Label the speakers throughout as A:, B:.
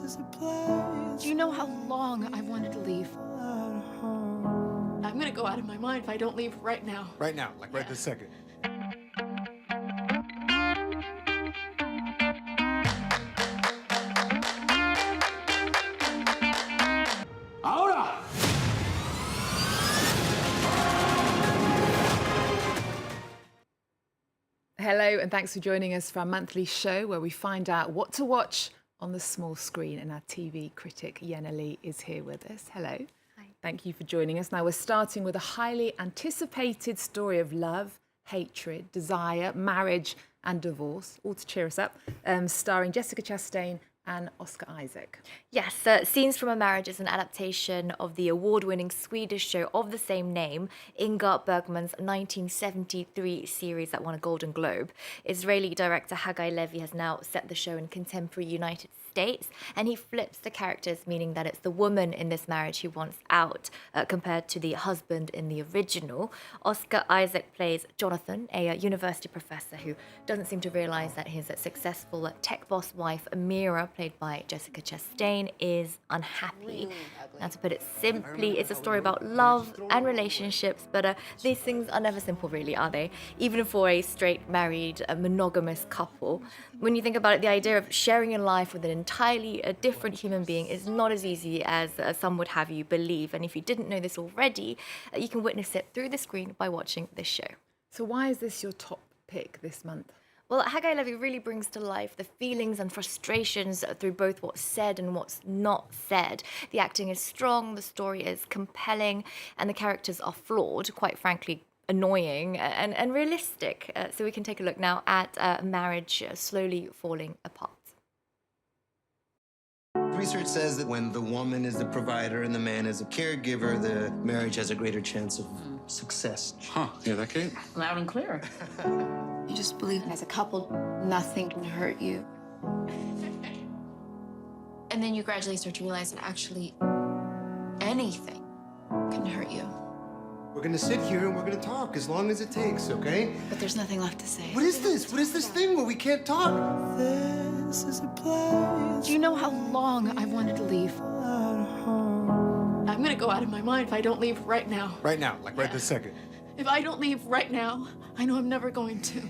A: Do you know how long I've wanted to leave? I'm gonna go out of my mind if I don't leave right now.
B: Right now, like right this second.
C: Ahora!
D: Hello, and thanks for joining us for our monthly show where we find out what to watch on the small screen. And our TV critic, Yena Lee, is here with us. Hello.
E: Hi.
D: Thank you for joining us. Now, we're starting with a highly anticipated story of love, hatred, desire, marriage, and divorce, all to cheer us up, starring Jessica Chastain and Oscar Isaac.
E: Yes, Scenes from a Marriage is an adaptation of the award-winning Swedish show of the same name, Ingmar Bergman's 1973 series that won a Golden Globe. Israeli director Hagai Levi has now set the show in contemporary United States, and he flips the characters, meaning that it's the woman in this marriage who wants out, compared to the husband in the original. Oscar Isaac plays Jonathan, a university professor who doesn't seem to realize that his successful tech boss wife, Amira, played by Jessica Chastain, is unhappy. Now, to put it simply, it's a story about love and relationships, but these things are never simple, really, are they? Even for a straight, married, monogamous couple. When you think about it, the idea of sharing your life with an entirely different human being is not as easy as some would have you believe. And if you didn't know this already, you can witness it through the screen by watching this show.
D: So why is this your top pick this month?
E: Well, Hagai Levi really brings to life the feelings and frustrations through both what's said and what's not said. The acting is strong, the story is compelling, and the characters are flawed, quite frankly, annoying and realistic. So we can take a look now at marriage slowly falling apart.
F: Research says that when the woman is the provider and the man is a caregiver, the marriage has a greater chance of success.
C: Huh, hear that, Kate?
G: Loud and clear.
A: You just believe as a couple, nothing can hurt you. And then you gradually start to realize that actually anything can hurt you.
B: We're gonna sit here and we're gonna talk as long as it takes, okay?
A: But there's nothing left to say.
B: What is this? What is this thing where we can't talk? This is a place.
A: Do you know how long I've wanted to leave? I'm gonna go out of my mind if I don't leave right now.
B: Right now, like right this second.
A: If I don't leave right now, I know I'm never going to.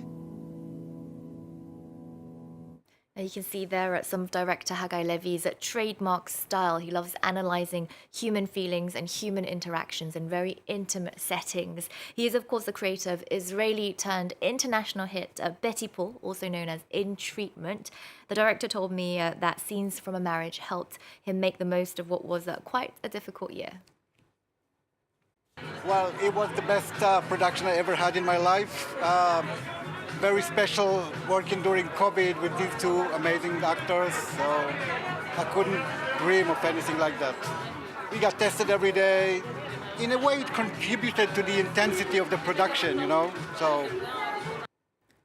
E: Now you can see there some of director Hagai Levi's trademark style. He loves analysing human feelings and human interactions in very intimate settings. He is, of course, the creator of Israeli-turned-international hit Betty Paul, also known as In Treatment. The director told me that Scenes from a Marriage helped him make the most of what was quite a difficult year.
H: Well, it was the best production I ever had in my life. Very special working during COVID with these two amazing actors, so I couldn't dream of anything like that. We got tested every day. In a way, it contributed to the intensity of the production, you know,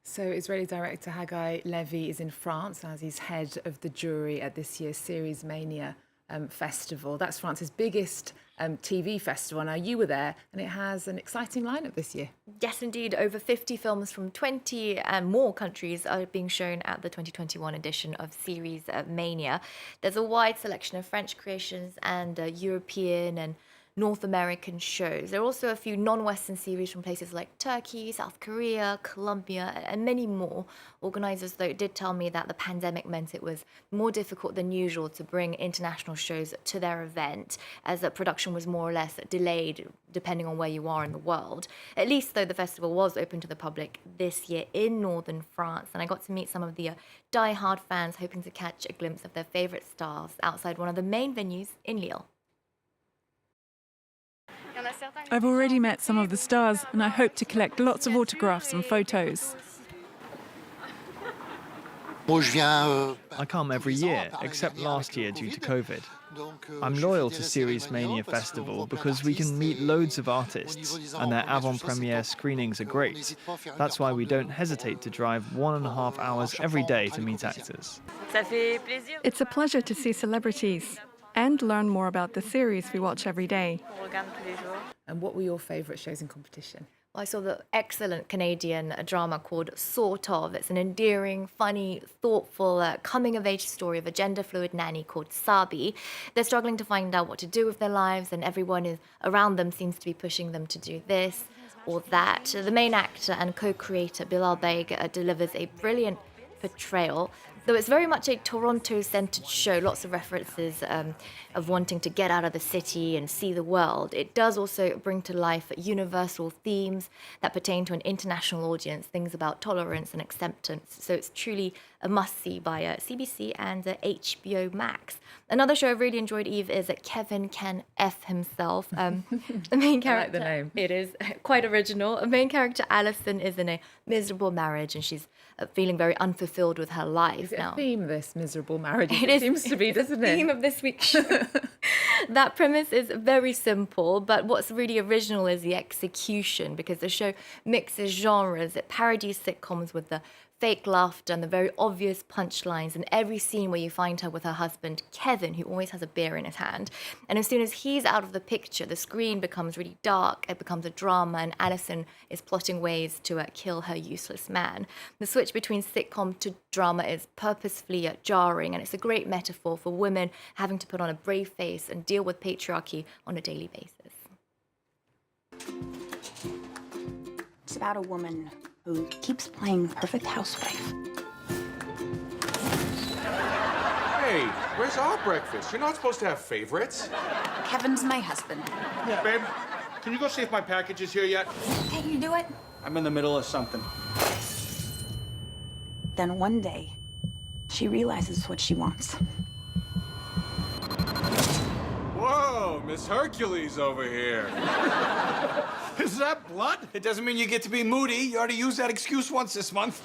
D: So Israeli director Hagai Levi is in France as he's head of the jury at this year's Series Mania festival. That's France's biggest TV festival. Now, you were there, and it has an exciting lineup this year.
E: Yes, indeed. Over 50 films from 20 and more countries are being shown at the 2021 edition of Series Mania. There's a wide selection of French creations and European and North American shows. There are also a few non-Western series from places like Turkey, South Korea, Colombia, and many more. Organisers, though, did tell me that the pandemic meant it was more difficult than usual to bring international shows to their event, as the production was more or less delayed depending on where you are in the world. At least, though, the festival was open to the public this year in northern France, and I got to meet some of the die-hard fans hoping to catch a glimpse of their favourite stars outside one of the main venues in Lille.
I: I've already met some of the stars, and I hope to collect lots of autographs and photos.
J: I come every year, except last year due to COVID. I'm loyal to Series Mania Festival because we can meet loads of artists, and their avant-premiere screenings are great. That's why we don't hesitate to drive 1.5 hours every day to meet actors.
I: It's a pleasure to see celebrities and learn more about the series we watch every day.
D: And what were your favourite shows in competition?
E: I saw the excellent Canadian drama called Sort of. It's an endearing, funny, thoughtful, coming-of-age story of a gender-fluid nanny called Sabi. They're struggling to find out what to do with their lives, and everyone around them seems to be pushing them to do this or that. The main actor and co-creator Bilal Baig delivers a brilliant portrayal. Though it's very much a Toronto-centered show, lots of references of wanting to get out of the city and see the world, it does also bring to life universal themes that pertain to an international audience, things about tolerance and acceptance. So it's truly a must-see by CBC and HBO Max. Another show I've really enjoyed, Eve, is Kevin Can F himself. The main character.
D: I like the name.
E: It is quite original. The main character, Alison, is in a miserable marriage and she's feeling very unfulfilled with her life.
D: Is it
E: now.
D: a theme, this miserable marriage? It seems to be, doesn't it?
E: The theme of this week's show. That premise is very simple, but what's really original is the execution, because the show mixes genres. It parodies sitcoms with the fake laughter and the very obvious punchlines in every scene where you find her with her husband, Kevin, who always has a beer in his hand. And as soon as he's out of the picture, the screen becomes really dark, it becomes a drama, and Alison is plotting ways to kill her useless man. The switch between sitcom to drama is purposefully jarring, and it's a great metaphor for women having to put on a brave face and deal with patriarchy on a daily basis.
G: It's about a woman who keeps playing perfect housewife.
C: Hey, where's our breakfast? You're not supposed to have favorites.
G: Kevin's my husband.
C: Yeah, babe, can you go see if my package is here yet?
G: Can't you do it?
B: I'm in the middle of something.
G: Then one day, she realizes what she wants.
C: Whoa, Miss Hercules over here.
B: Is that blood? It doesn't mean you get to be moody. You already used that excuse once this month.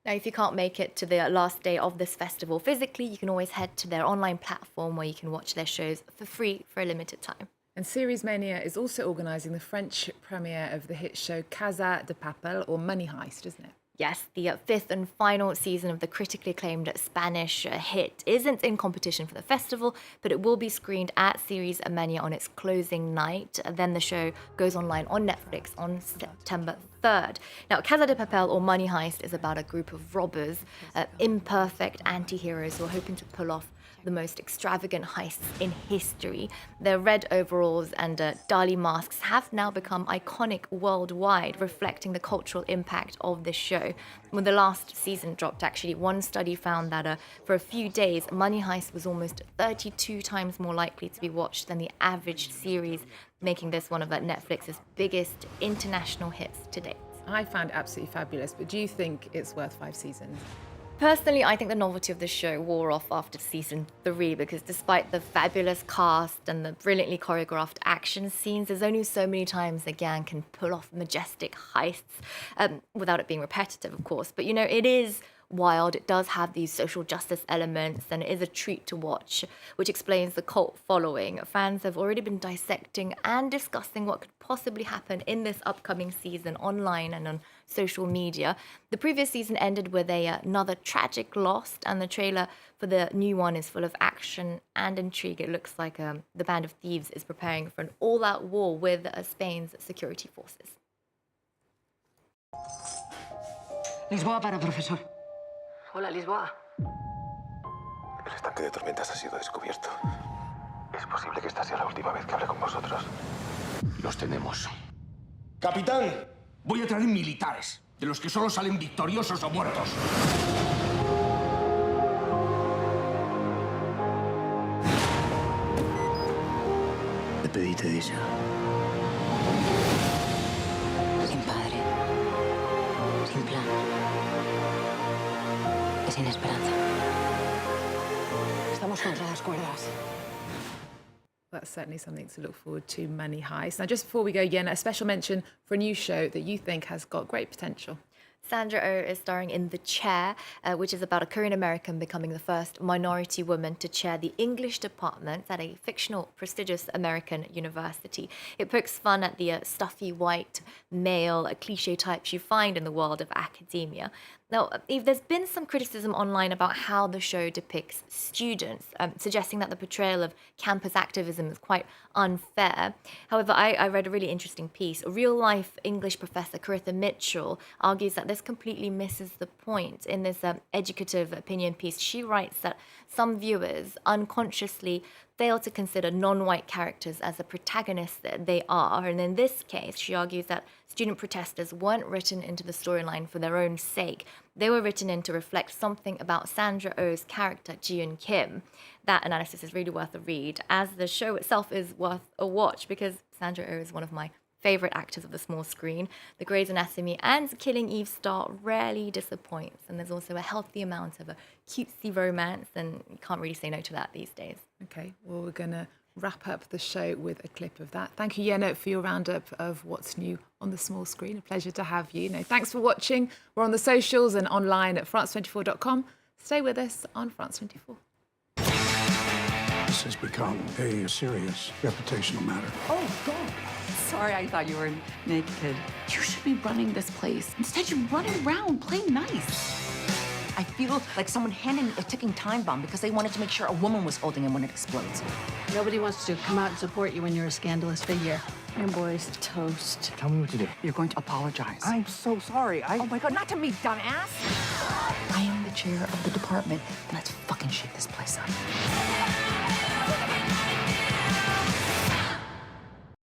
E: Now, if you can't make it to the last day of this festival physically, you can always head to their online platform where you can watch their shows for free for a limited time.
D: And Series Mania is also organising the French premiere of the hit show Casa de Papel, or Money Heist, isn't it?
E: Yes, the fifth and final season of the critically acclaimed Spanish hit isn't in competition for the festival, but it will be screened at Series Mania on its closing night. Then the show goes online on Netflix on September 3rd. Now, Casa de Papel, or Money Heist, is about a group of robbers, imperfect anti-heroes who are hoping to pull off the most extravagant heists in history. Their red overalls and Dali masks have now become iconic worldwide, reflecting the cultural impact of this show. When the last season dropped, actually, one study found that for a few days, Money Heist was almost 32 times more likely to be watched than the average series, making this one of Netflix's biggest international hits to date.
D: I found it absolutely fabulous, but do you think it's worth 5 seasons?
E: Personally, I think the novelty of the show wore off after season 3, because despite the fabulous cast and the brilliantly choreographed action scenes, there's only so many times the gang can pull off majestic heists without it being repetitive, of course. But, you know, it is wild. It does have these social justice elements, and it is a treat to watch, which explains the cult following. Fans have already been dissecting and discussing what could possibly happen in this upcoming season online and on social media. The previous season ended with another tragic loss, and the trailer for the new one is full of action and intrigue. It looks like the Band of Thieves is preparing for an all-out war with Spain's security forces.
K: Lisboa para profesor.
L: Hola, Lisboa.
M: El estanque de tormentas ha sido descubierto. Es posible que esta sea la última vez que hable con vosotros.
K: Los tenemos.
L: Capitán, voy a traer militares, de los que solo salen victoriosos o muertos.
K: Despedite de ella.
G: Sin padre, sin plan, sin esperanza. Estamos contra las cuerdas.
D: That's certainly something to look forward to, Money Heist. Now, just before we go, Yena, a special mention for a new show that you think has got great potential.
E: Sandra Oh is starring in The Chair, which is about a Korean-American becoming the first minority woman to chair the English department at a fictional, prestigious American university. It pokes fun at the stuffy white male cliche types you find in the world of academia. Now, Eve, there's been some criticism online about how the show depicts students, suggesting that the portrayal of campus activism is quite unfair. However, I read a really interesting piece. A real-life English professor, Caritha Mitchell, argues that this completely misses the point. In this educative opinion piece, she writes that some viewers unconsciously fail to consider non-white characters as the protagonists that they are. And in this case, she argues that student protesters weren't written into the storyline for their own sake. They were written in to reflect something about Sandra Oh's character, Ji-eun Kim. That analysis is really worth a read, as the show itself is worth a watch, because Sandra Oh is one of my favorite actors of the small screen. The Grey's Anatomy and Killing Eve star rarely disappoints, and there's also a healthy amount of a cutesy romance, and you can't really say no to that these days.
D: Okay, well, we're going to wrap up the show with a clip of that. Thank you, Yena, for your roundup of what's new on the small screen. A pleasure to have you. Thanks for watching. We're on the socials and online at france24.com. Stay with us on France 24.
N: This has become a serious reputational matter.
O: Oh, God. Sorry, I thought you were naked. You should be running this place. Instead, you're running around playing nice.
P: I feel like someone handed a ticking time bomb because they wanted to make sure a woman was holding it when it explodes.
Q: Nobody wants to come out and support you when you're a scandalous figure.
P: Your boy's toast.
K: Tell me what to do.
P: You're going to apologize.
K: I'm so sorry.
P: Oh my God, not to me, dumbass! I am the chair of the department. Let's fucking shake this place up.